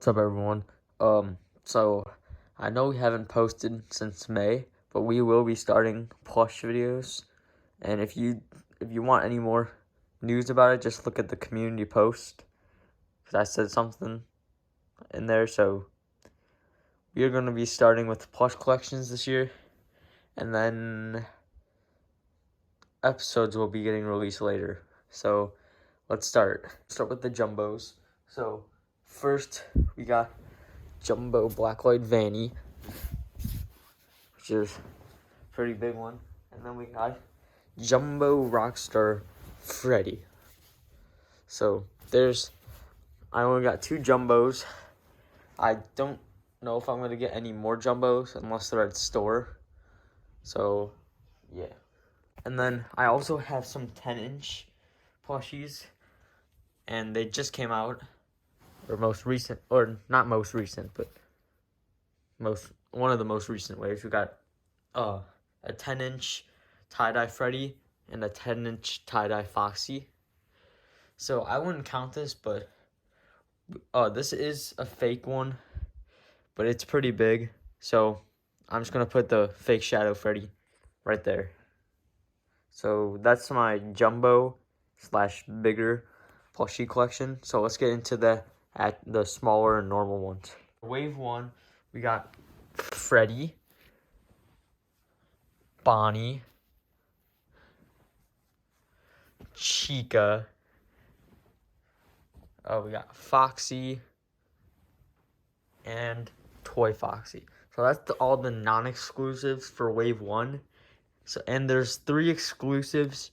What's up, everyone? So I know we haven't posted since May, but we will be starting plush videos. And if you want any more news about it, just look at the community post, because I said something in there. So we are going to be starting with plush collections this year, and then episodes will be getting released later. So let's start with the jumbos. So first we got Jumbo Blacklight Vanny, which is a pretty big one. And then we got Jumbo Rockstar Freddy. So I only got 2 jumbos. I don't know if I'm going to get any more jumbos unless they're at the store. So, yeah. And then I also have some 10-inch plushies. And they just came out. Or most recent, or not most recent, but one of the most recent waves. We got a 10-inch tie-dye Freddy and a 10-inch tie-dye Foxy. So I wouldn't count this, but this is a fake one, but it's pretty big. So I'm just going to put the fake Shadow Freddy right there. So that's my jumbo / bigger plushie collection. So let's get into the smaller and normal ones. Wave 1, we got Freddy, Bonnie, Chica. We got Foxy and Toy Foxy. So that's all the non-exclusives for Wave 1. So, and there's 3 exclusives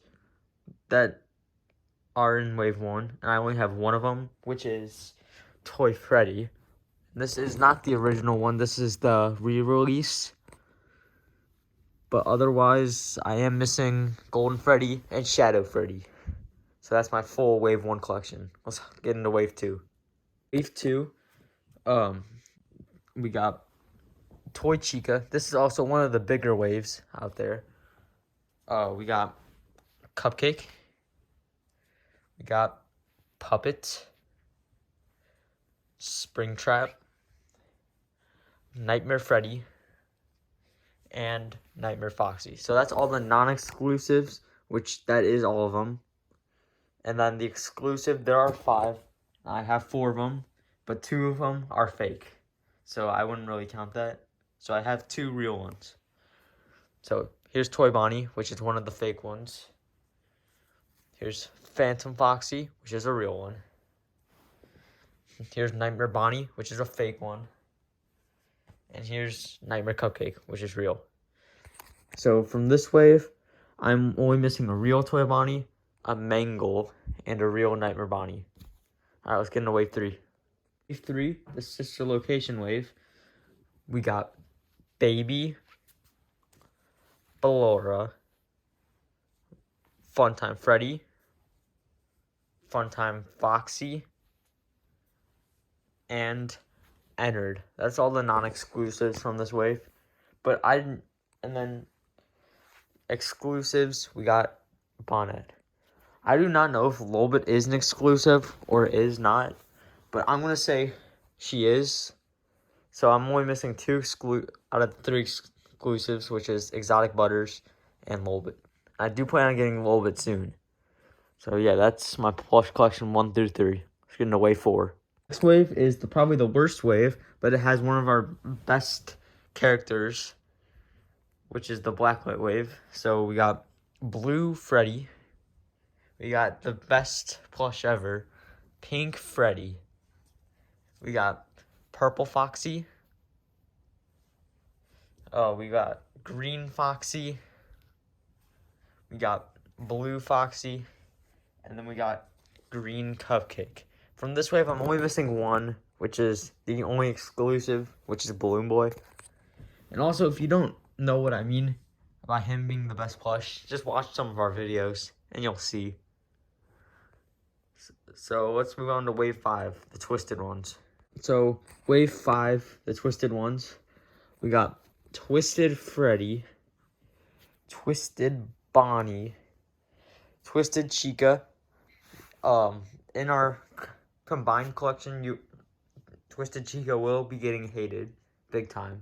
that are in Wave 1, and I only have one of them, which is Toy Freddy. This is not the original one. This is the re-release. But otherwise, I am missing Golden Freddy and Shadow Freddy. So that's my full Wave 1 collection. Let's get into Wave 2. Wave 2, we got Toy Chica. This is also one of the bigger waves out there. We got Cupcake. We got Puppet, Springtrap, Nightmare Freddy, and Nightmare Foxy. So that's all the non-exclusives, which that is all of them. And then the exclusive, there are 5. I have 4 of them, but 2 of them are fake. So I wouldn't really count that. So I have 2 real ones. So here's Toy Bonnie, which is one of the fake ones. Here's Phantom Foxy, which is a real one. Here's Nightmare Bonnie, which is a fake one. And here's Nightmare Cupcake, which is real. So from this wave, I'm only missing a real Toy Bonnie, a Mangle, and a real Nightmare Bonnie. Alright, let's get into Wave 3. Wave 3, the sister location wave. We got Baby, Ballora, Funtime Freddy, Funtime Foxy, and Ennard. That's all the non-exclusives from this wave. But and then exclusives, we got Bonnet. I do not know if Lolbit is an exclusive or is not, but I'm going to say she is. So I'm only missing 2 out of the 3 exclusives, which is Exotic Butters and Lolbit. I do plan on getting Lolbit soon. So yeah, that's my plush collection 1 through 3. Let's get into Wave 4. Next wave is probably the worst wave, but it has one of our best characters, which is the Blacklight wave. So we got Blue Freddy. We got the best plush ever, Pink Freddy. We got Purple Foxy. We got Green Foxy. We got Blue Foxy. And then we got Green Cupcake. From this wave, I'm only missing one, which is the only exclusive, which is Balloon Boy. And also, if you don't know what I mean about him being the best plush, just watch some of our videos, and you'll see. So let's move on to Wave 5, the twisted ones. So Wave 5, the twisted ones, we got Twisted Freddy, Twisted Bonnie, Twisted Chica. In our combined collection, Twisted Chica will be getting hated big time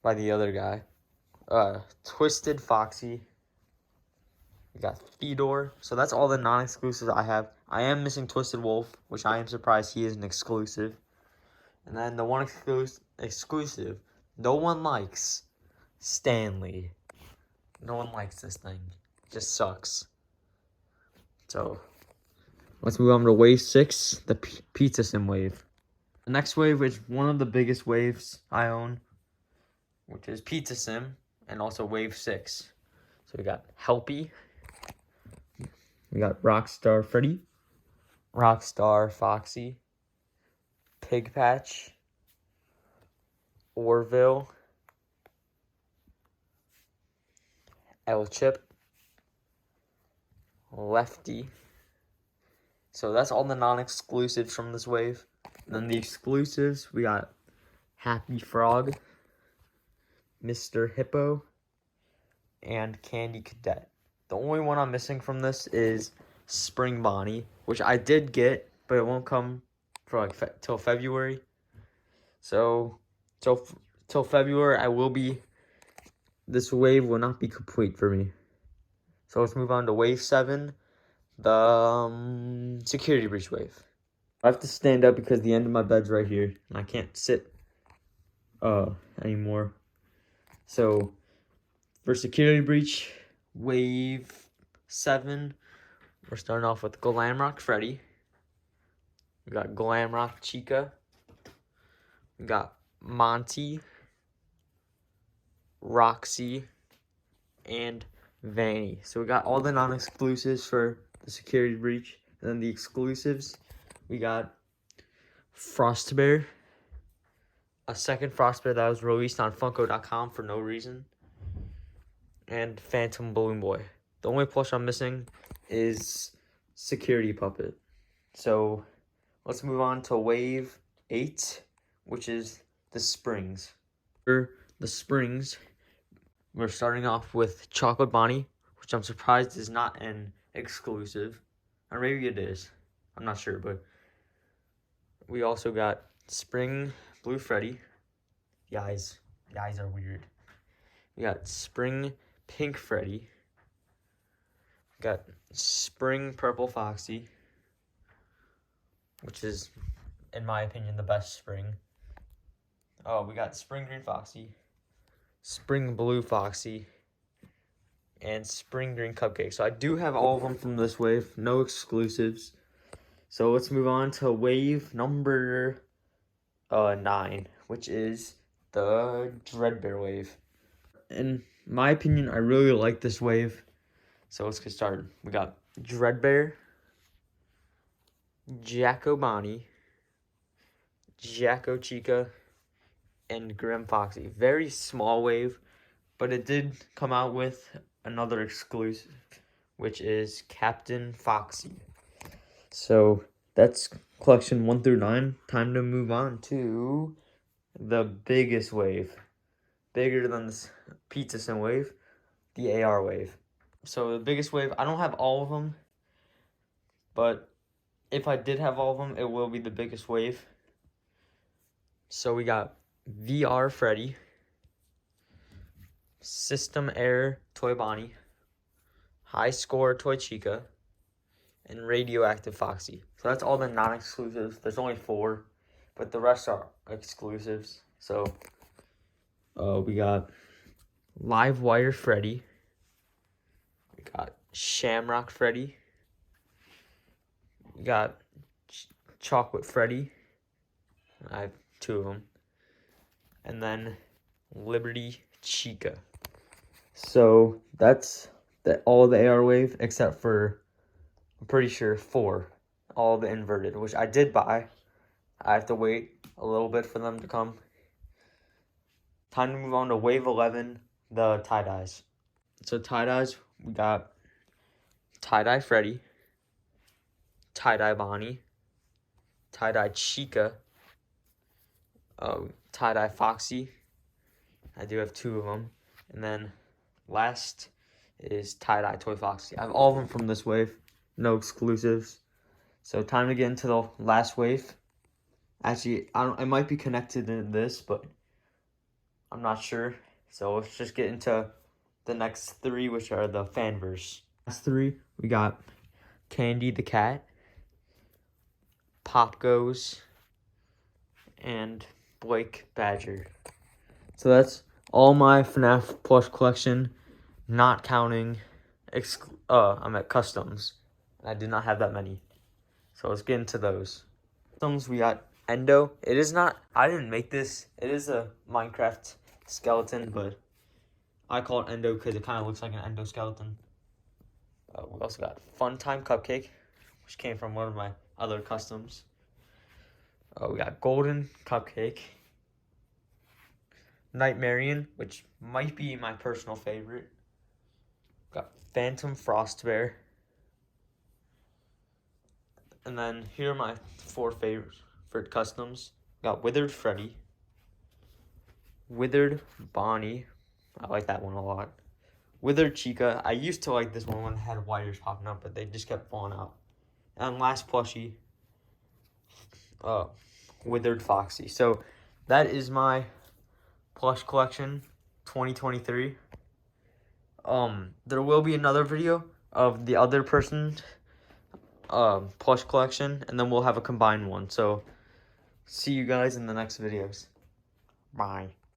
by the other guy. Twisted Foxy. We got Fedor. So that's all the non-exclusives I have. I am missing Twisted Wolf, which I am surprised he is an exclusive. And then the one exclusive no one likes, Stanley. No one likes this thing. It just sucks. So let's move on to wave 6, the Pizza Sim wave. The next wave is one of the biggest waves I own, which is Pizza Sim, and also wave 6. So we got Helpy, we got Rockstar Freddy, Rockstar Foxy, Pig Patch, Orville, El Chip, Lefty. So that's all the non-exclusives from this wave. And then the exclusives, we got Happy Frog, Mr. Hippo, and Candy Cadet. The only one I'm missing from this is Spring Bonnie, which I did get, but it won't come for like till February. So till February, this wave will not be complete for me. So let's move on to wave 7, the security breach wave. I have to stand up because the end of my bed's right here, and I can't sit anymore. So for security breach, wave 7, we're starting off with Glamrock Freddy. We got Glamrock Chica. We got Monty, Roxy, and Vanny. So we got all the non-exclusives for the security breach. And then the exclusives, we got Frostbear, a second Frostbear that was released on Funko.com for no reason, and Phantom Balloon Boy. The only plush I'm missing is Security Puppet. So let's move on to wave 8, which is the Springs. For the Springs, we're starting off with Chocolate Bonnie, which I'm surprised is not an exclusive. Or maybe it is. I'm not sure, but we also got Spring Blue Freddy. The eyes are weird. We got Spring Pink Freddy. We got Spring Purple Foxy, which is, in my opinion, the best spring. Oh, we got Spring Green Foxy, Spring Blue Foxy, and Spring Green Cupcake. So I do have all of them from this wave, no exclusives. So let's move on to wave number 9, which is the Dreadbear wave. In my opinion, I really like this wave. So let's get started. We got Dreadbear, Jacko Bonnie, Jacko Chica, and Grim Foxy. Very small wave, but it did come out with another exclusive, which is Captain Foxy. So that's collection 1 through 9. Time to move on to the biggest wave. Bigger than this Pizza Sim wave, the AR wave. So the biggest wave, I don't have all of them, but if I did have all of them, it will be the biggest wave. So we got VR Freddy, System Error Toy Bonnie, High Score Toy Chica, and Radioactive Foxy. So that's all the non-exclusives. There's only 4, but the rest are exclusives. So we got Live Wire Freddy, we got Shamrock Freddy, we got Chocolate Freddy. I have 2 of them. And then Liberty Chica. So that's all the AR wave except for, I'm pretty sure, 4. All the inverted, which I did buy. I have to wait a little bit for them to come. Time to move on to wave 11, the tie-dyes. So tie-dyes, we got tie-dye Freddy, tie-dye Bonnie, tie-dye Chica, tie-dye Foxy. I do have 2 of them. And then last is tie-dye Toy Foxy. I have all of them from this wave. No exclusives. So time to get into the last wave. Actually, it might be connected to this, but I'm not sure. So let's just get into the next three, which are the fanverse. Last three, we got Candy the cat, Pop Goes, and Blake Badger. So that's all my FNAF plush collection, not counting I'm at customs. I did not have that many. So let's get into those. Customs, we got Endo. It is not, I didn't make this. It is a Minecraft skeleton, but I call it Endo because it kind of looks like an endoskeleton. We also got Fun Time Cupcake, which came from one of my other customs. We got Golden Cupcake. Nightmarian, which might be my personal favorite. Got Phantom Frost Bear. And then here are my four favorite customs. Got Withered Freddy. Withered Bonnie. I like that one a lot. Withered Chica. I used to like this one when it had wires popping up, but they just kept falling out. And last plushie, Withered Foxy. So that is my plush collection 2023. There will be another video of the other person's plush collection, and then we'll have a combined one. So see you guys in the next videos. Bye.